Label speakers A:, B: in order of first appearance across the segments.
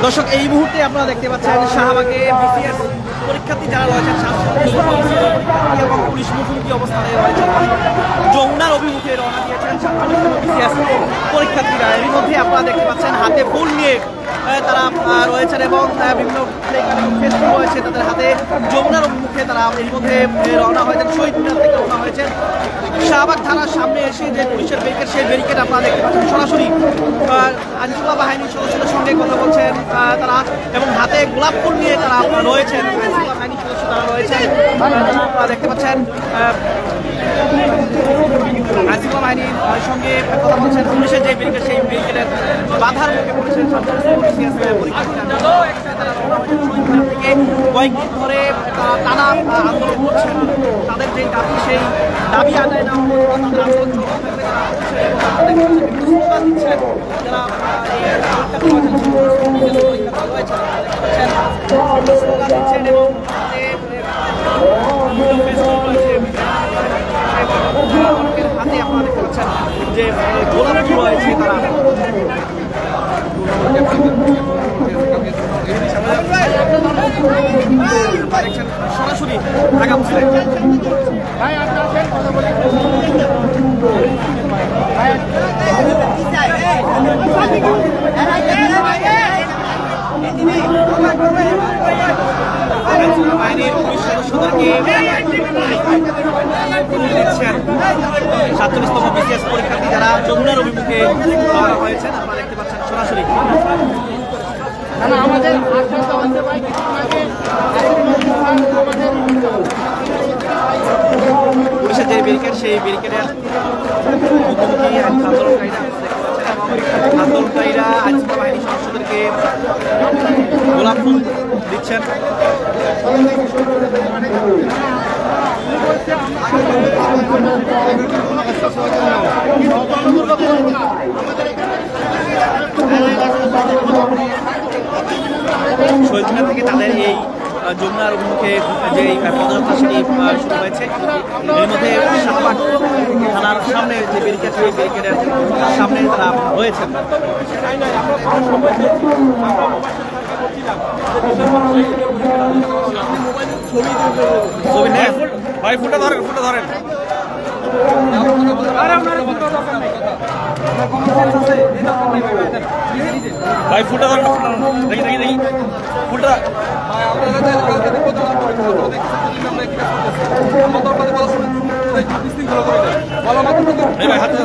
A: দর্শক এই মুহূর্তে আপনারা দেখতে পাচ্ছেন শাহবাগে বিসিএস পরীক্ষার্থী যারা রয়েছেন এবং পুলিশ মুখোমুখি অবস্থানে রয়েছেন। যমুনার অভিমুখে রওনা দিয়েছেন বিসিএস পরীক্ষার্থীরা। এর মধ্যে আপনারা দেখতে পাচ্ছেন হাতে ফুল নিয়ে তারা রয়েছেন এবং বিভিন্ন ফেস্টুন রয়েছে তাদের হাতে। যমুনার অভিমুখে তারা এর মধ্যে রওনা হয়েছেন, শহীদ মিনার থেকে রওনা হয়েছেন। শাহবাগ থানার সামনে এসে যে পুলিশের ব্যারিকেড, সেই ব্যারিকেড আপনারা দেখতে পাচ্ছেন সরাসরি আইনশৃঙ্খলা বাহিনীর সদস্যদের সঙ্গে কথা বলছেন তারা এবং হাতে গোলাপ ফুল নিয়ে তারা রয়েছেন। আইনশৃঙ্খলা বাহিনীর সদস্য তারা রয়েছেন, আপনারা দেখতে পাচ্ছেন আইনশৃঙ্খলা বাহিনীর সঙ্গে কথা বলছেন। পুলিশের যে ব্যারিকেড, সেই ব্যারিকেডের বাধার মুখে পড়েছেন থেকে কয়েকদিন ধরে টানা আন্দোলন করছেন। তাদের যে দাবি, সেই দাবি আদায় না হলে দিচ্ছেন যারা দিচ্ছেন এবং হাতে আপনারা দেখতে পাচ্ছেন যে গোলাপ রয়েছে তারা সরাসরি ঢাকা বাহিনীর পুলিশ সদস্যদেরকে দিচ্ছেন 47তম বিসিএস পরীক্ষার্থী যারা যমুনার অভিমুখে রওনা হয়েছেন। আপনারা দেখতে পাচ্ছেন সরাসরি পুলিশের যে ব্যারিকেড, সেই ব্যারিকেডের মুখোমুখি আন্দোলনকারীরা আইনশৃঙ্খলা বাহিনীর সদস্যদেরকে গোলাপ ফুল দিচ্ছেন। শহীদ মিনার থেকে তাদের এই যমুনার অভিমুখে যে পদযাত্রা সেটি শুরু হয়েছে। এর মধ্যে শাহবাগ থানার সামনে যে ব্যারিকেড, সেই ব্যারিকেডের সামনে তারা রয়েছেন। ভাই ফুটা ধরেন, ফুটা ধরেন। ভাই ফুটা ধরেন, দেখি দেখি দেখি ফুটা। ভাই হাতে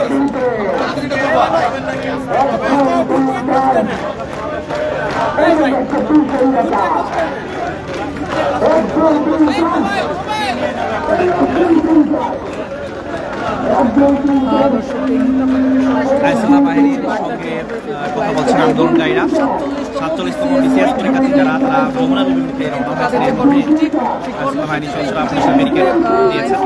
A: আইনশৃঙ্খলা বাহিনীর সঙ্গে কথা বলছেন আন্দোলনকারীরা। 47তম বিসিএস পরীক্ষার্থী যারা তারা যমুনার অভিমুখে রওনা হয়েছেন। আইনশৃঙ্খলা বাহিনীর সদস্যরা পুলিশের ব্যারিকেড দিয়েছেন।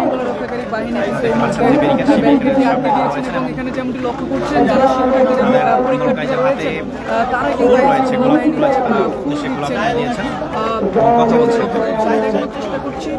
B: এখানে যেমনটি লক্ষ্য করছেন যারা
A: আন্দোলনকারীদের হাতে ফুল রয়েছে, গোলাপ ফুল রয়েছে, তারা পুলিশের গোলাপ দিয়েছেন, কথা বলছেন।
B: চেষ্টা করছি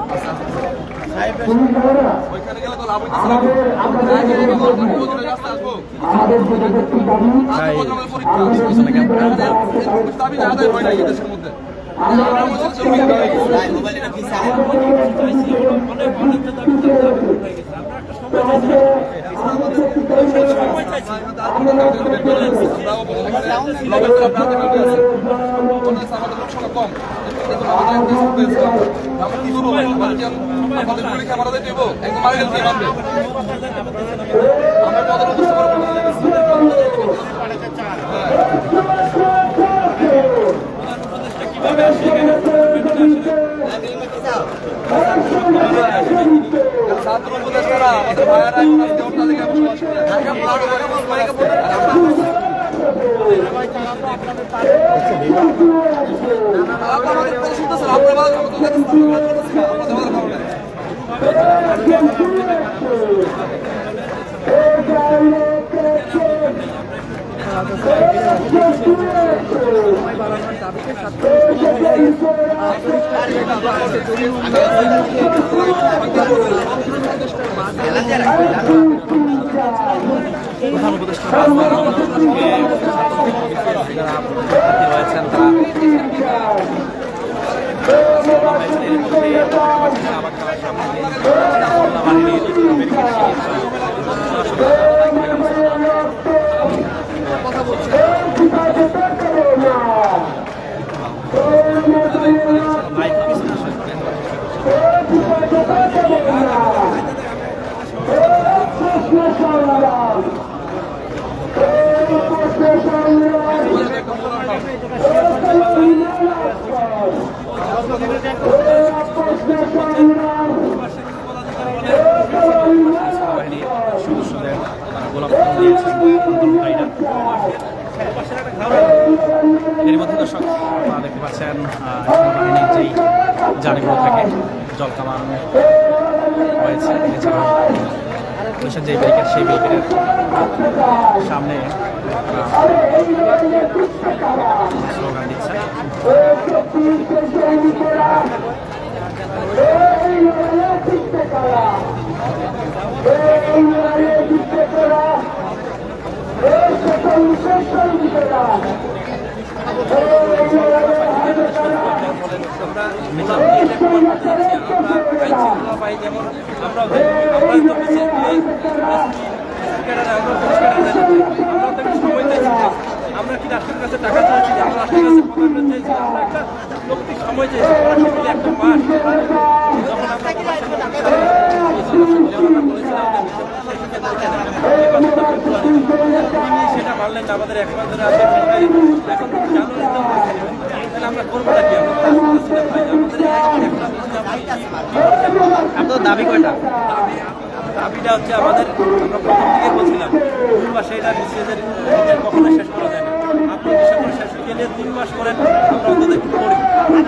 A: প্রধান উপদেষ্টা রয়েছেন তারা এর মধ্যে দর্শক দেখতে পাচ্ছেন বাহিনীর যেই জারিগুলো থেকে জল কামান রয়েছে, এছাড়াও পুলিশের যে ব্যারিকেড সেই ব্যারিকেডের সামনে স্লোগান দিচ্ছে।
C: আমরা কি রাষ্ট্রের কাছে টাকা চাইছি, আমরা রাষ্ট্রের কাছে প্রধান চাইছি, আমরা একটা যৌক্তিক সময় চাইছি, একটা মাস যখন আমরা সেটা মানলেন না, আমাদের এক মাস ধরে আছে, এখন তাহলে আমরা করবো নাকি?
A: আপনাদের দাবি কয়টা?
C: দাবিটা হচ্ছে আমাদের, আমরা প্রথম দিকে বলছিলাম 2 মাসে এটা বিসিএসের কখনো শেষ করা যায় না। আপনি ডিসেম্বর শেষ হয়ে গেলে 3 মাস করেন, আমরা অন্তত একটু করি,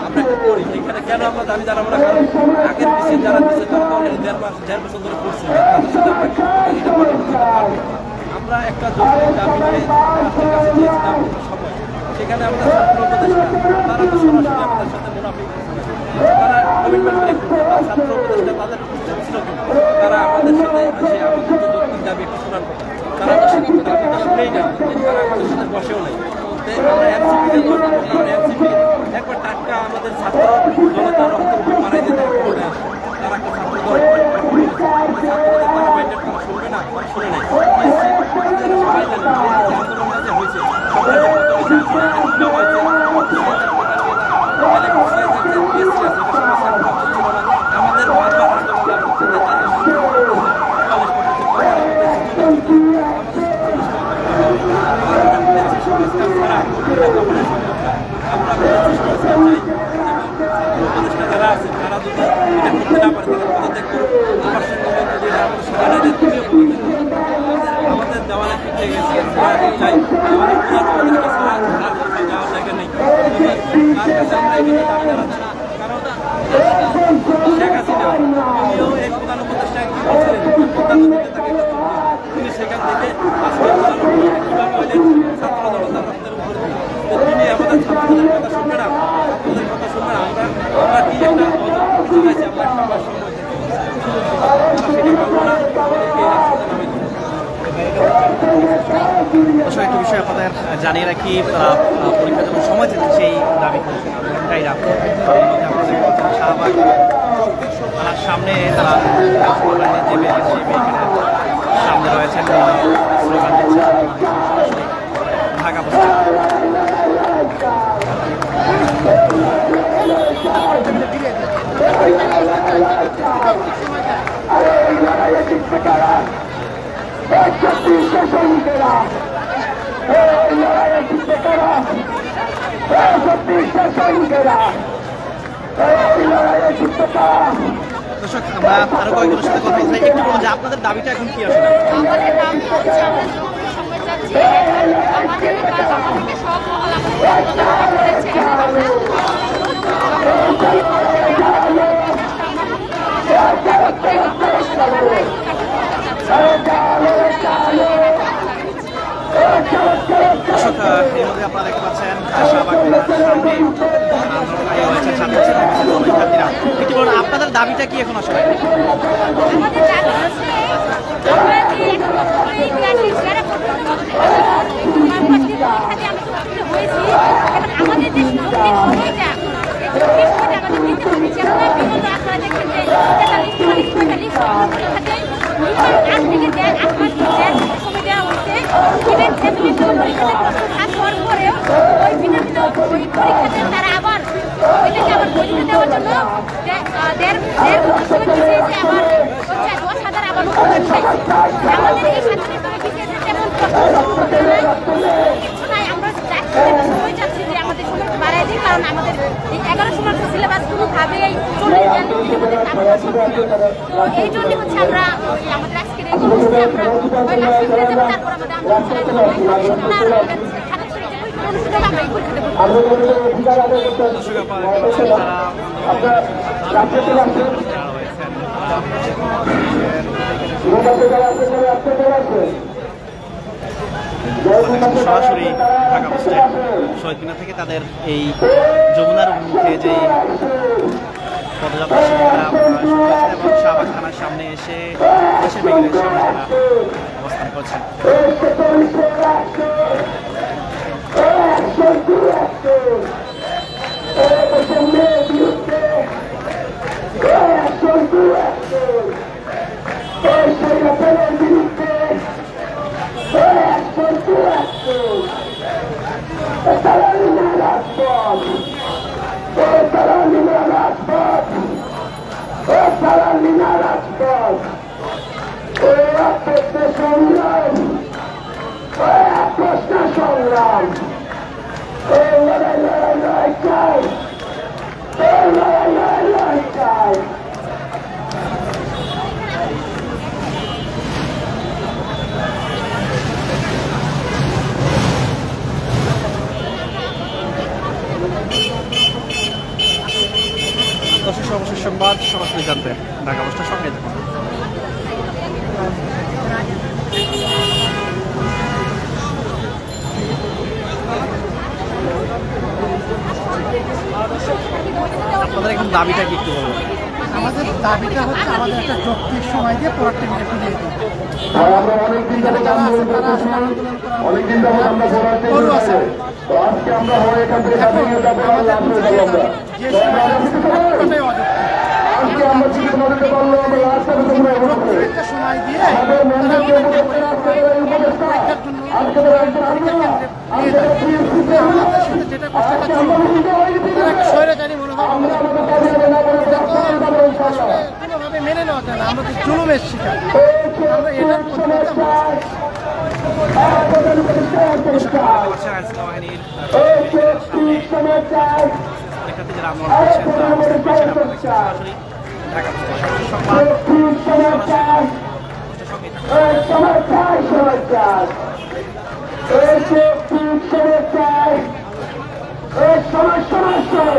C: আমরা একটু করি। এখানে কেন আমরা দাবি জানাবো না? কারণ আগের বিসিএস যারা দিচ্ছে তারা তো অলরেডি 1.5 বছর ধরে করছে, তাদের সাথে আমরা এটা আমরা একটা জরুরি দাবি নিয়ে রাষ্ট্রের কাছে চেয়েছিলাম সময়, সেখানে আমাদের ছাত্র উপদেষ্টা তারা তো সরাসরি আমাদের সাথে মুনাফি করছে, তারা কমিটমেন্ট করে ছাত্র উপদেষ্টা তাদের ছিল তারা আমাদের সাথে আসে আমাদের যে যৌক্তিক দাবি একটু শোনার কথা, তারা তো সে দাবিটা শুনেই না, তারা আমাদের সাথে বসেও নাই। আমরা এমসিপিতে আমরা এমসিপি একবার টাটকা আমাদের ছাত্র জনতা রক্ত মারাই দিতে বলে আসে, তারা একটা ছাত্র দল ছাত্রদের তারা মাইন্ডেড কথা শুনবে না, শুনে নাই। সবাই জানে আন্দোলন যে হয়েছে আমাদের বারবার যারা আছে তারা যদি এটা করতে না পারে তারা পদত্যাগ করুন, আমাদের দেওয়ালে পিছিয়ে গেছে, চাই আমাদের যাওয়ার জায়গা নেই। তার কাছে আমরা এখানে দাবি জানাচ্ছি, কারণ শেখ হাসিনা তিনিও এই প্রধান উপদেষ্টা কি বলছিলেন, প্রধানমন্ত্রী তাকে তিনি সেখান থেকে আজকে প্রধান কীভাবে হইলেন ছাত্র জনতার রক্তের উপর, তিনি আমাদের ছাত্রদের কথা শুনবে না, ছাত্রদের কথা শুনবে না। আমরা কি একটা কিছু চাইছি, আমরা একটা মাস সময় সেটা পাবো না, আমাদেরকে এই রাস্তাতে নামে
A: অবশ্যই একটু বিষয় আপনাদের জানিয়ে রাখি, পরীক্ষা যখন সময় থেকে সেই দাবি করেছেন আন্দোলনকারীরা। শাহবাগ সামনে তারা যে ব্যারিকেড সেই ব্যারিকেডের সামনে রয়েছেন, স্লোগান দিচ্ছে ঢাকা পোস্ট। দর্শক, আমরা আরো কয়েকজনের সাথে কথা বলতে একটু বলুন যে আপনাদের দাবিটা এখন কি আসলে?
D: আমাদের দাবি হচ্ছে আমরা সময় চাচ্ছি, আমাদের কাজ আমাদেরকে সব মহল
A: দর্শক, এর মধ্যে আপনারা দেখতে পাচ্ছেন শাহবাগ সামনে শিক্ষার্থীরা। একটু বলুন আপনাদের দাবিটা কি এখন আসলে?
D: আমাদের দাবি হচ্ছে আমাদের যে এই সময়টা আমাদের দিতে হবে। যেমন বিগত আপনারা দেখছেন যে 43, 44, 45 দিন আজ থেকে 8 মাস সময় দেওয়া হয়েছে। ইভেন ফ্যামিলির পরীক্ষাতে প্রশ্ন ফাঁস হওয়ার পরেও ওই পরীক্ষাতে তারা আবার ওইটাকে আবার পরীক্ষা দেওয়ার জন্য দেড় সময় পিছিয়েছে, আবার হচ্ছে 10,000 আবার আমাদের এই স্বাধীনতা পিছিয়েছে তেমন কিছু নাই। আমরা সময় চাচ্ছি যে আমাদের সময়টা বাড়াই দিই, কারণ আমাদের এই 11 মাসের সিলেবাস কোনোভাবেই 40-42 দিনের মধ্যে টাকা সম্ভব না। তো এই জন্য হচ্ছে আমরা আমাদের আজকের এই কর্মসূচি আমরা ফিরে যাবো, তারপর আমাদের আন্দোলন চালাতে হবে। অনুষ্ঠিত আমরা এই পরীক্ষাতে
A: সরাসরি ঢাকা স্ট্যান্ড শহীদ মিনার থেকে তাদের এই যমুনার মুখে যে পদযাত্রা এবং শাহবাগ থানার সামনে এসে দেশের বেগের সামনে তারা অবস্থান করছেন। সর্বশেষ সংবাদ সরাসরি জানতে ঢাকা পোস্টের সঙ্গে থাকুন। আপনাদের এখন দাবিটা কি একটু বলুন?
E: আমাদের দাবিটা হচ্ছে আমাদের একটা যৌক্তিক সময় দিয়ে পড়াটা মিলে ফিরিয়ে দিই। যারা আছে তারা আসলে আন্দোলন করু আছে। যে সময়টাই অযৌক্তিক সময় দিয়ে আমাদের সাথে যেটা কষ্টটা চলবে তারা একটা স্বৈরাচারী মনোভাব কোনোভাবে মেনে নেওয়া যায় না। আমরা তো জুলুমের শিকার, আমরা এটার প্রতিবাদ
A: যারা আন্দোলন করছেন সরাসরি ঢাকা পোস্টের সংবাদ।